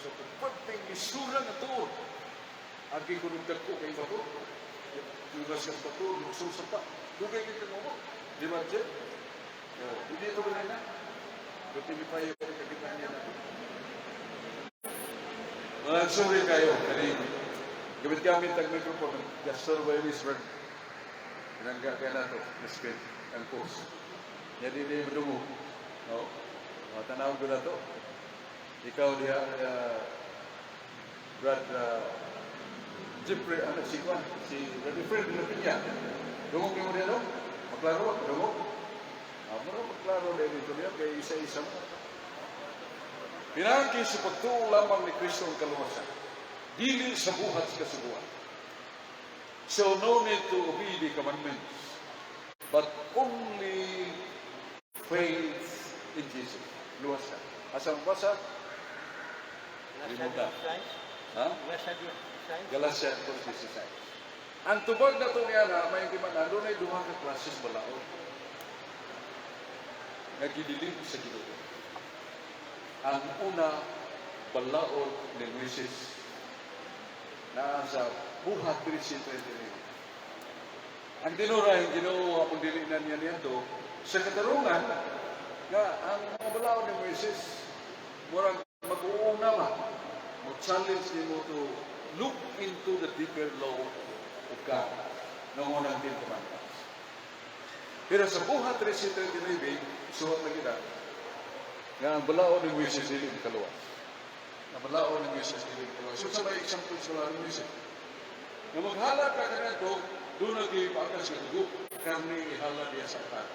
sa pagpagting isura na to. Agi ko nung dagko kay bato. Tugas yung bato, nagsusa pa. Dugay kita mo. Di ba, Jeff? Hindi ito ba na? Buti pa yung kagitan niya na. Sorry kayo. Gamit-gamit ang microphone. Gastor by Whisper. Pinangga kaya na ito. Miskin. Ang post. Jadi dia berdungu. No? Tanaw ko na ito. Ikaw dia, Brad, Jeffrey, si Brady Fred, niya. Dungog mo dia no? Maklaro, dungog. Maklaro din ito niya, kaya isa-isa mo. Pinangki sa pagtuong lamang ni Kristo ang kaluwasan. Dili sa buhat sa kasubuan. So no need to obey the commandments, but only faith in Jesus. Luwasan. Asang basa? Limutan. Ha? Galatians 4:16. Ang tubag na ito niya na, may hindi man, doon ay duha ka klases balaod. Nagidilim sa Ginoo. Ang una, balaod ni Moises na sa buhat 3:23. Ang tinuray, ang Ginoo, kung dilinan niya niya ito, sa katarungan, nga ang mga balaod ni Moises, murang mag-uuna ba, mag-challenge ni mo to look into the deeper law of God ng unang 10 commandments. Pero sa buhat 3:23, suwat na kita, nga ang balaod ni Moises dili kaluwas. Ang balaod ni Moises dili kaluwas. So sa may example sa balaod ni Moises, nga maghala ka ka na ito, doon nag-ipakas sa dugo, karni ihala diya sa atat.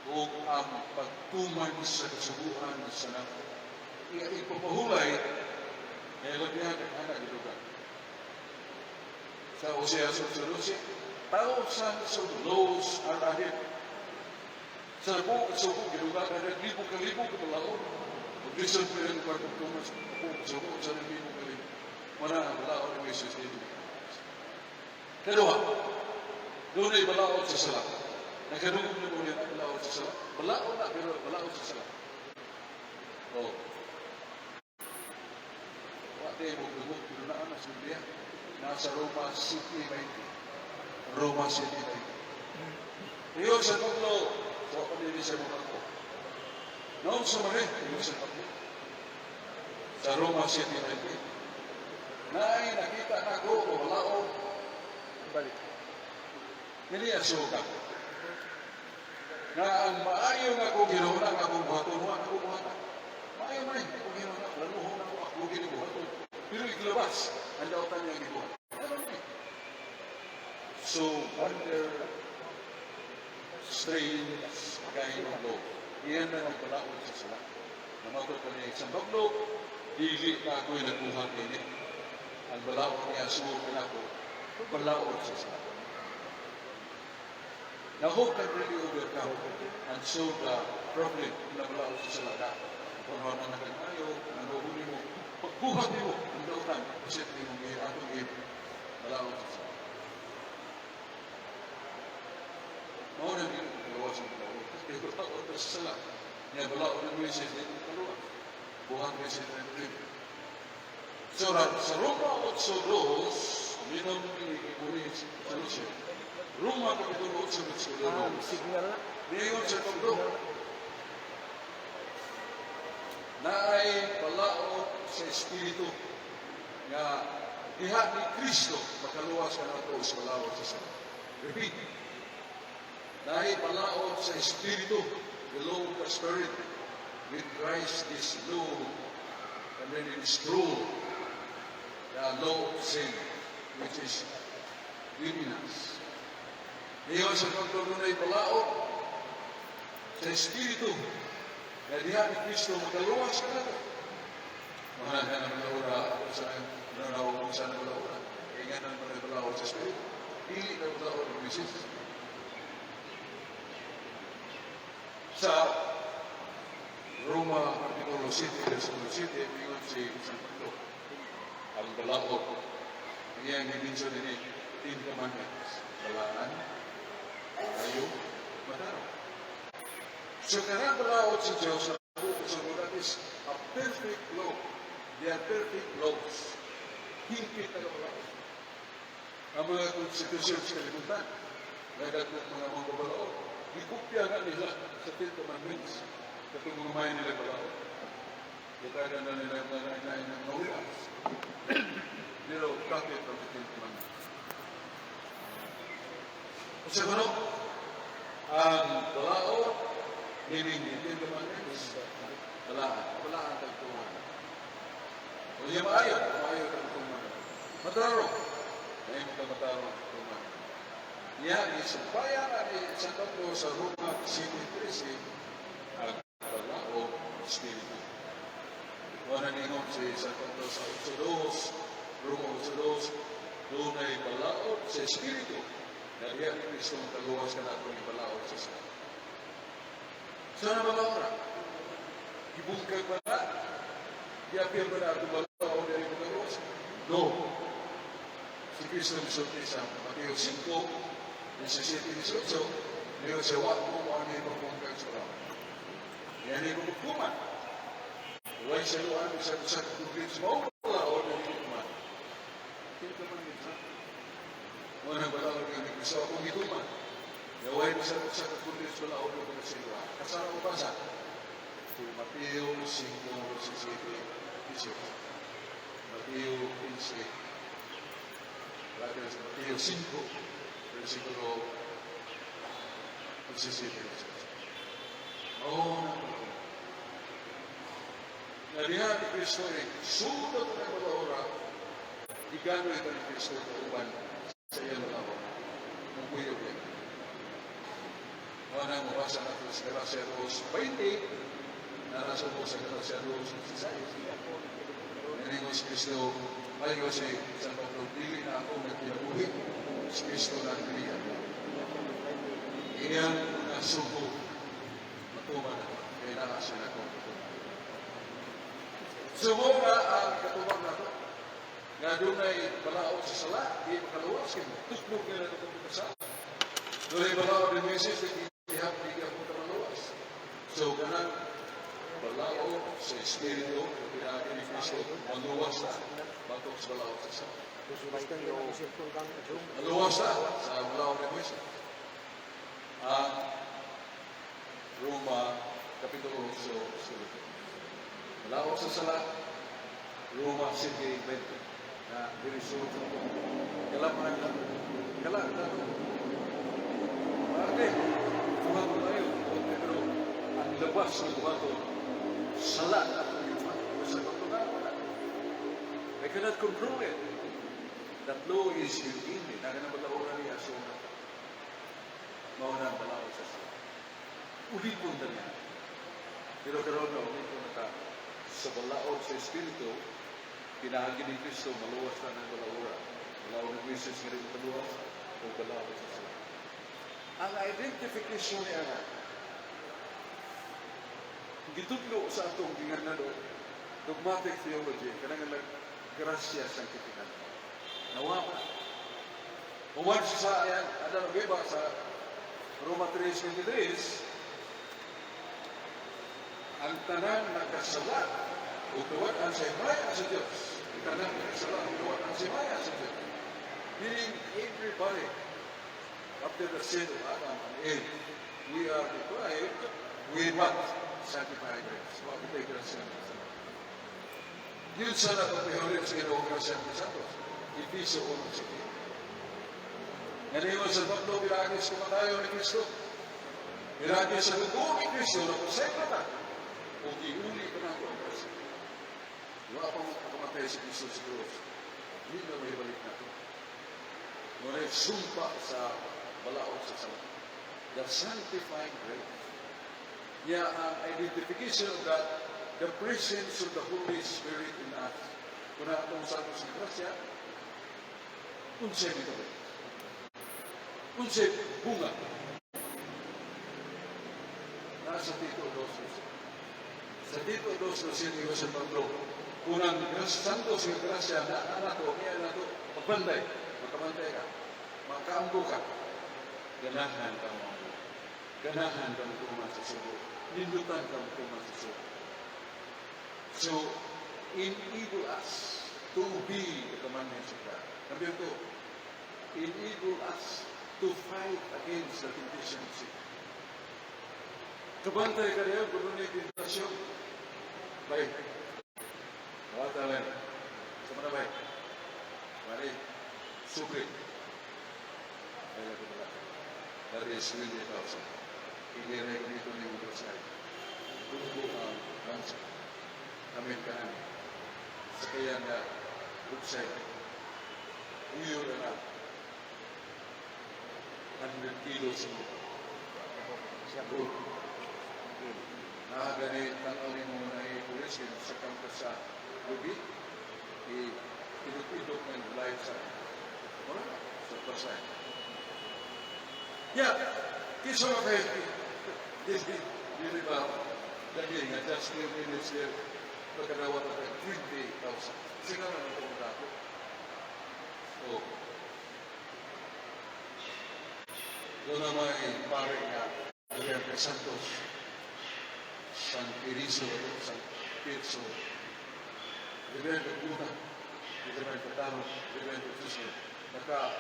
O ang pagtuman sa kasubuan sa nato. Ipapahulay, kaya labihan ang anak gilugan. Sa Hosea 12, thousands of laws are ahead. Sa suko, gilugan ka na libo-kalibo katulaon. Mag-listen ko yung kwartong tumas, suko sa libo-kalibo. Mana ang balaod ng Jesus dito. Kedua, doon ay balaod sa sala. Nagkanugod na ulit ang balaod sa sala. Balaod na, pero balaod sa sala. Oh. Wate mo dugog, pero na ang Biblia. Nasa Roma City 20. Roma City 20. Iyon sa paglo, sa panili sa mga ko. Noon sa mali, iyon sa paglo. Sa Roma City 20. Naay nakita na ko o balaod. Balik. Hindi ang suka. Na ang maayo nga kong ginawa na akong buhaton, akong buhaton. Maayo man, akong ginawa na, laluhon ako, akong ginabuhaton. Pero iglabas, ang dautan niya gibuhat. So, under strange kind of law, iyan na nagpalaot sa sala. Namatod ka niya isang baglo, dili na ako'y nagbuhat niya. Ang balaot niya, suot na ako, balaot sa sala. Now, hope can really overcome and solve the problem na balaot sa sala. Kung ano na nagkakayo, naguhuli mo, pagbuhat mo, ang dautan, kasi hindi mo ngayon, atong ngayon, balaot sa sala. Mauna din, kalawas ang balaot. Kasi balaot sa sala. Niya balaot ng Moises, hindi mo kalawas. Buhat Moises na rin. So, sa Roma 8:2, minum ini sa Lucia. Roma Kapitulo 8:2. Signal na. Ngayon sa pagdo. Naay balaod sa Espiritu nga diha ni Kristo makaluwas ka na ito sa balaod sa sala. Repeat. Naay balaod sa Espiritu, the law of the Spirit, with Christ is law, and then it is true. The law of sin, which is within us. Ngayon sa pagtuloy ay balaod sa Espiritu na diha ni Kristo makaluwas ka na ito. Mahal ka ng balaura sa nanawag sa balaura. Kaya nga ng balaura sa Espiritu. Pili na balaura ng Moises. Sa Roma Kapitulo 7, Versículo 7, mingon si San Pablo. Ang balaod. Kaya ang dimension din 10 commandments. Balaan, tayo, mataro. So, karang balaod sa Diyos buko sa mga that is a perfect law. They are perfect laws. Hingpit na kapalaw. Ang mga konstitusyon sa kalimutan, nagagod mga babalao, ikupya nga nila sa Ten Commandments. Katong mga mayan nila balao. Itaga na nila ng mawilas. Pero bakit ang Ten Commandments? Kung sa gano'n, ang balao, meaning the Ten Commandments, walaan tagtungan. O yung maayo tagtungan. Mataro. Ngayon mo ka mataro tagtungan. Yan, isumpaya nga ni San Pablo sa Roma 7:13, ang balao Espiritu. Kung naningon si San Pablo sa 8:2, Roma 8:2, doon ay balao sa Espiritu. Na diya ni Kristo ang taluwas ka na kung balao sa Espiritu. Sana ba maura? Ibungkag ba na? Iapir ba na itong balao dari mga taluwas? No. Si Kristo misulti sa Mateo 5, 17-18, niyo siya wak mo ang ipapungkag sa balao. Yan ay pagkuman. Huwag siya luan sa kutubig sa mga balao na ipapungkag. Kaya ka man ito. Unang balao ni Kristo akong ituman. Naway mo sa kutubig sa balao na ipapungkag sa iwa. Kasama ko pa sa Mateo 5, 17-18. Mateo 15. Mateo 5, versikulo 17. Narihan ni Kristo ay sunod na mga ora, igano ito ni Kristo kauban sa iyang mga ora. Kung kuyog yan. Mga mabasa natin sa Galatianos 20, narasa po sa Galatianos 16. Naringo si Kristo, ay kasi sa Pablo, dili na ako nagkinabuhi, si Kristo na nagkilihan. Iyang mga suko, matuman na, kaya nakasya na ako. Sumo na ang katubang na ito. Nga doon ay balao sa sala, di makaluwas kayo. Tusbog nila na itong kasama. Doon ay balao din meses, di ako maluwas. So, ganang balao sa Espiritu, pinagin ni Kristo, maluwas na, batok sa balao sa sala. Maluwas na sa balao ni Kristo. Ang Roma, Kapitulo 8, balao sa sala, Roma 7:20. Na dirisulto kalaman kalang ate tumago tayo pero ang labas ng tumago sala at lima sa pagtutunan I cannot control it. That law is within me. Naganapalaura niya suna mauna ang balao sa sala ulipon na niya pero karoon na ulipon na ka sa balao sa Espiritu. Pinahagi ni Kristo, maluwas na ng balaura. Balaura ng Kristo, nga rin maluwas, o balaura sa sila. Ang identification niya nga, gitutlo sa atong ginganado, dogmatic theology, kanang grasya sa kitinan. Nawa pa. Uwan siya sa ayan, ada na ba sa Roma 3:23, ang tanan nagkasala, utuan ang simaya sa Diyos. Itanang nagkasala, utuan ang simaya sa Diyos. Meaning, everybody, after the sin of Adam and Eve, we are deprived with what? Sanctified grace. What we take grace ng kasama. Yun sana pagpihulit sa ginawang grace ng Santos. Episo 1:7. Ngayon sa Pablo, bilagis kumatayo ni Kristo. Bilagis sa dugo ni Kristo na konsepto na. Kung iuli ka na ang grace. Wala pang makamatay si Kristo sa krus. Hindi na may balik na ito. Ngunit sumpa sa balao sa sala. The sanctifying grace. Niya ang identification of that, the presence of the Holy Spirit in us. Kung na itong santos ni Grasya, unsay nito ba? Unsay bunga. Nasa Tito 2. Sa Tito 2, ni San Pablo, kung ang santos ni Grasya na anak ko, niya na ito, magbantay, makabantay ka, makaambo ka, ganahan ka mo. Ganahan ka mo sa sugo. Nindutan ka mo sa sugo. So, enable us to obey the commandments of God. Number two, enable us to fight against the temptation of sin. Kabantay ka rin, kung ano yung tentasyon. Baik. Mawata lang. Sa mga baik. Mari, suprit. Kaya ko pala. That is really awesome. Igiray ko dito ni Udo Sky. Tubo ang bansa. Amin ka namin. Sa kaya na Udsay. Uyo na 100 kilos mo. Siya po. Nakagani, tanawin mo na i-pulis, sa kampas sa lubi, i-pinupidok ng light sa pasay. Yeah, kiso na kayo. Hindi ba, lagi nga, just few minutes there, pagkarawa na kayo, 20,000. Sino na ito mo dako? So, doon na may pare nga, Alberto Santos, San Piriso, San Pirso, Reverendo Cuna, Reverendo Taro, Reverendo Suso, naka-committed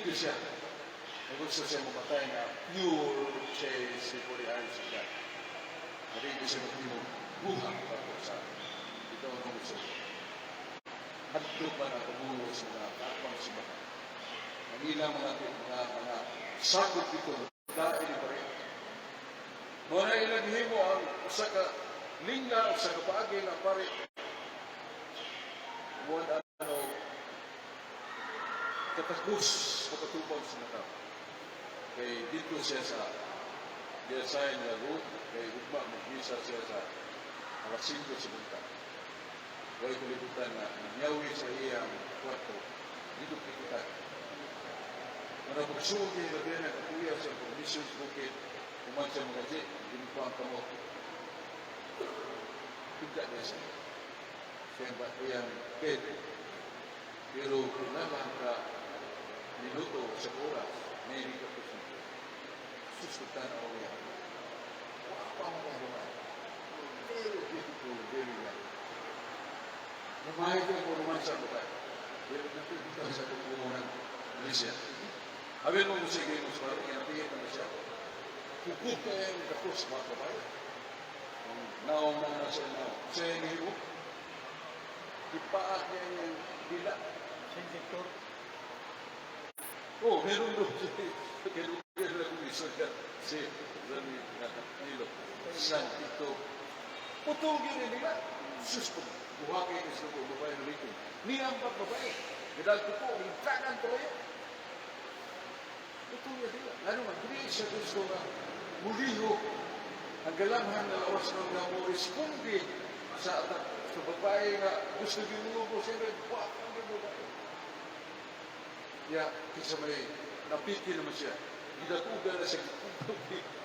ko siya. Gusto siya mamatay na pure chase before the eyes of God. Hindi siya magtimong buhang para sa ito ang gusto. Hadlok ba na pamulo sa mga kapang sibahan. Ang ilang mga sakot ito, dahil pa rin. Muna ilaghin mo ang usa ka lingga, usa ka paagi na pare. Muna katagos makatupang sa mga kay dito siya sa Yesaya na root, kay ugma mag-isa siya sa alas 5 sa bunta. Huwag kulibutan na nanyawi sa iyang kwarto, dito kikitan. Muna pagsugi na din ang katuya sa provisions bukid, kuman siya magaji, hindi po ang kamot. Tidak niya siya. Siya ba iyang bed. Pero kailangan ka minuto sa oras, may hindi ka po siya. Susutan ako yan. Wapang mo ba? Very beautiful, very light. Namahit ko po naman sa buka. Pero napipita sa kukunan ni siya. Habin mo sige mo sa parang kinatingin na siya. Kukuk ka yung kapos mga kabayo. Naong na siya na. Siya yung hiwo. Ipaak niya yung bila. Senjektor. Oh, meron doon siya. Kaya lang isa ka. Si Rami Nilo. San ito. Putugin niya nila. Sus po. Buhaki niya sa babae na rito. Niyampak babae. Kadal ko po. Nagtanan ko kayo. Putugin nila. Ano man. Hindi siya gusto na muliho. Ang galamhan na lawas ng nga mo responde sa babae na gusto ginubo siya rin. Buwak ang babae. Kaya, kisa may napiki naman siya. Gidatugan na siya.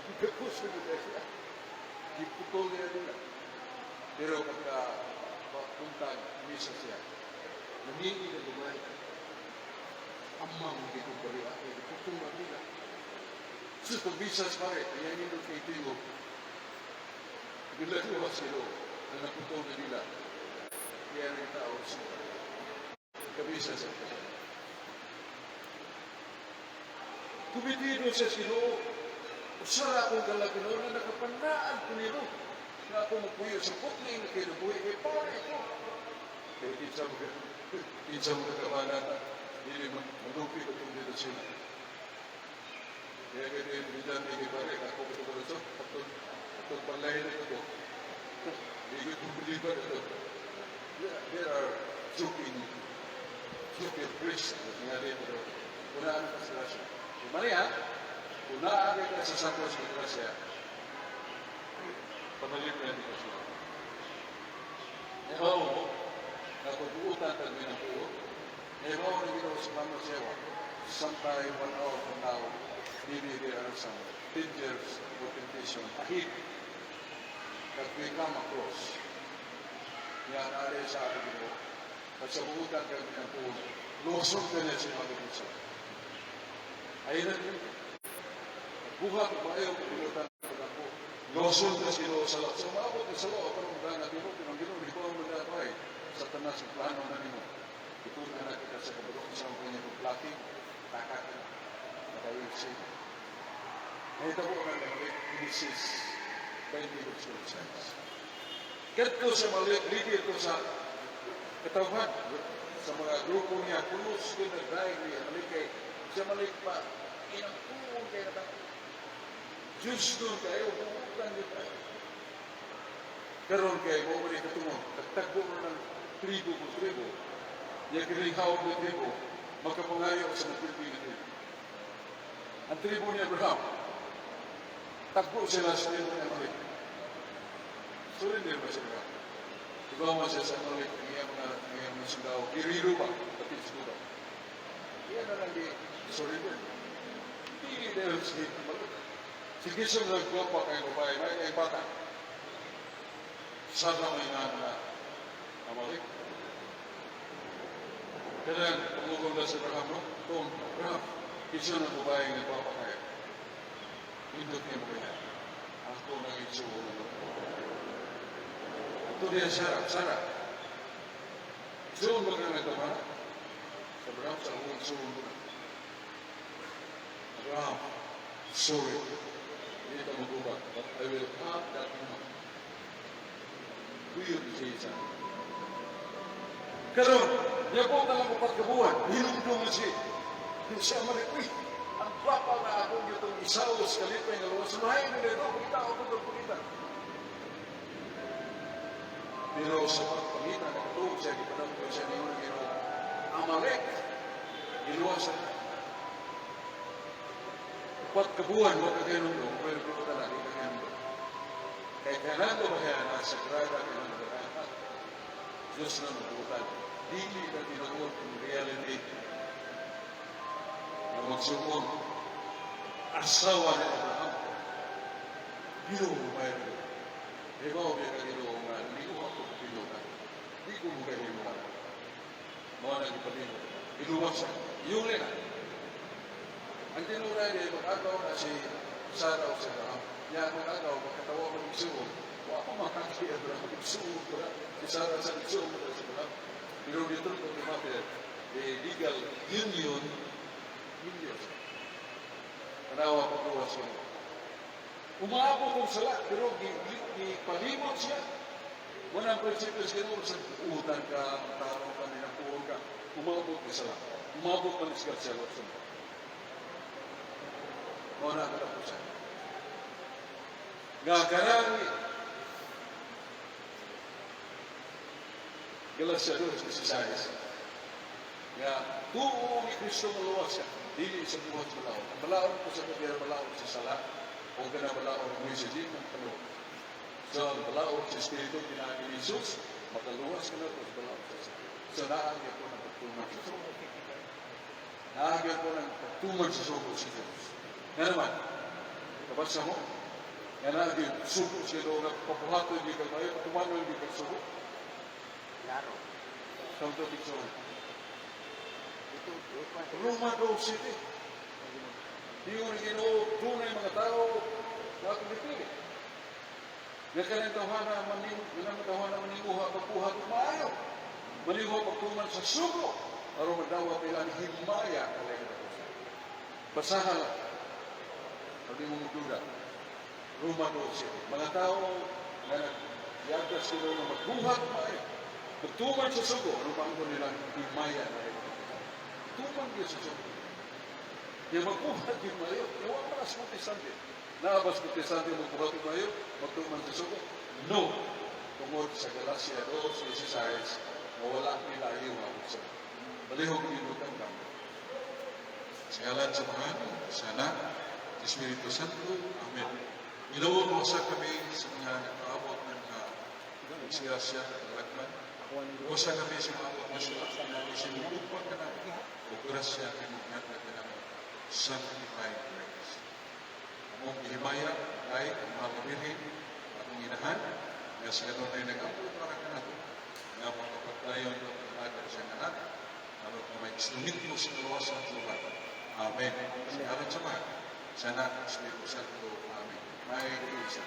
Gikapuso nila siya. Giputol niya nila. Pero pagka papuntag, misa siya. Nangingi na babae. Amang hindi ko baliwa. Giputol na nila. So, pag-visas pare, kaya nilo kay Tigo. Gilatuwa sila na naputol na nila. Kaya rin tao sila. Kabisas ang kasi. Kumitido sa silo, usara akong galagino na nakapanaan ko nilo. Na ako magpuyo sa putling na kinubuhi, may pare ko. Kaya kinsa mo kakabanan, hindi manupi ko itong dito sila. Kaya kaya yung bilang hindi pare, ako ko ito ito, atong panlahin na ito. Hindi ko believe ito. There are joking priests na nangyari ito. Unaan ang kasirasya. Maria, unaan ka sa sakos ng kasirasya. Pamalim na ito siya. Ebaw mo, nakubuutan kami ng puo. Ebaw na ginawa sa mama siya. Sometime 1 hour from now, maybe there are some dangers or temptation ahead that we come across. Yan, alay sa akin mo. At sa buutan kami ng puo, losong ka na siya mag-ibig. Ayun na yun. Buhat ba ayaw buutan ka ng puo? Losol na sila sa lahat. So, maabot na sa lahat. Pero kung na Ginoo, di ko ang magdabay sa tanas ng plano na nimo. Ito na nakita sa kabulong sa mga pagplating, takat na. Nakayusip. Ngayon tabo na nagawin, Genesis 20 verse 6. Ganito sa maliit, ligid ko sa katawan, sa mga grupo niya, pulos ko nag-drive niya, malikay, sa malik pa, inangkuong kayo na Diyos doon kayo, bukan niyo tayo. Karoon kayo, mawali katungod, nagtagbo mo ng tribo ko tribo, yung kilihawag ng tribo, magkapangayo sa Pilipino tribo. Ang tribo ni Abraham, tagbo sila sa tribo niya malik. Surrender ba sila? Tugawa siya sa malik, niya mga sundaw, iriro ba? Pati sundaw. Iyan na lang di surrender. Hindi dahil sige malik. Sige siya nagwapa kayo babae, may kayong bata. Sana may na malik. Kaya pumugong na sa Abraham, no? Kung Abraham, isa na babae nagwapa kayo. Hindot niya mo kaya. Ako nang itsuo. Ito dia Sarah. Suun ba ka nagtamana? Sa Abraham, sa akong suun ba? Abraham, sorry. Hindi ka magubak, but I will have that woman. Weird siya. Karoon, niya po talang kapagkabuhan, hinumdum mo siya. Yung siya malik, uy, ang papa na ako nitong isaos, kalipay na luwas, sumahay na nito, pagkita ako ito, pagkita. Pero sa pagpangita, nakatulog siya, ipanang ko siya niyo, Amalek, iluwas siya. Pat kabuhan, wag ka kayo nung pero ko na lagi ka kayo nung kaya kailangan ko ba kaya nasa grada ka nung nagkakahat Diyos na magbutan hindi ka tinagod kung reality na magsumon asawa ni Abraham Ginoo mo ba yun Ikaw biya ka Ginoo nga hindi ko ako kapilutan hindi ko mo kayo himulan mga nagipalino iluwas siya yung lina ang tinulay niya, mag-agaw na si Sarah o si Abraham. Yan, mag-agaw, magkatawa mo ng isuo. Huwag ako makakaya Abraham, isuo ko na. Si Sarah sa isuo mo na si Abraham. Pero dito kung lumapit, legal union. Kanawa ko po siya. Umaabot kong sala, pero palimot siya. Walang prinsipyo siya sa utang ka, tarong ka, ninapuon ka. Umaabot ko sala. Umabot pa ni Sigat siya. Muna ka na po siya. Gakarami. Galasya doon sa sisayas. Nga, tuong ni Kristo maluwas siya. Dili sa buhat malaw. Ang malaon ko sa kabira malaon sa sala. O ka na malaon ng mga siya ng kaluwa. So, ang malaon sa Espiritu, pinagin ni Jesus, makaluwas ka na po sa malaon sa sala. So, naagyan ko ng pagtumag sa suko. Naagyan ko ng pagtumag sa suko si Diyos. Nga naman, kabasa mo, nga naagyan, suko siya doon, papuhato hindi ka tayo, tumano hindi ka suko. Klaro. Saan ito dito? Roma Grove City. Di ko ginoo, tunay mga tao, bakit dipili? Nga kanang tawahan na manimuha, pagpuha kung maayo. Manimuha pagtuman sa suko, araw magdawa pilang himaya, basahan lang. Pagdi mo magduda, Roma Grove City. Mga tao na nagyagas sila na magbuhat maayo. Magtuman sa suko, ano ba ang nilang himaya na ito? Tuman niya sa suko. Kaya magbuhat yung maayo, nawa para sa Protestante. Naabas Protestante magbuhat yung maayo, magtuman sa suko? No! Tungod sa Galacia 2:16, mawala nila yung sa balihog nilutan lang. Sa ngalan sa mga sana, Espiritu Santo, Amen. Ilawon mo sa kami sa mga nakaabot ng siya at lagman. Usa kami sa mga abot na sila, sinulupang ka namin, o grasya ka namin at namin, sanctified grace. Among himaya ay makabirhin, akong inahan, nga sa ganun ay nag-abot para ka natin, nga makapagdayon ng pagkakad sa anak, ano kung may islumit mo sa luwasan ng lugar. Amen. Sa ngalan sa mga, sana, Espiritu Santo, Amen. May isa.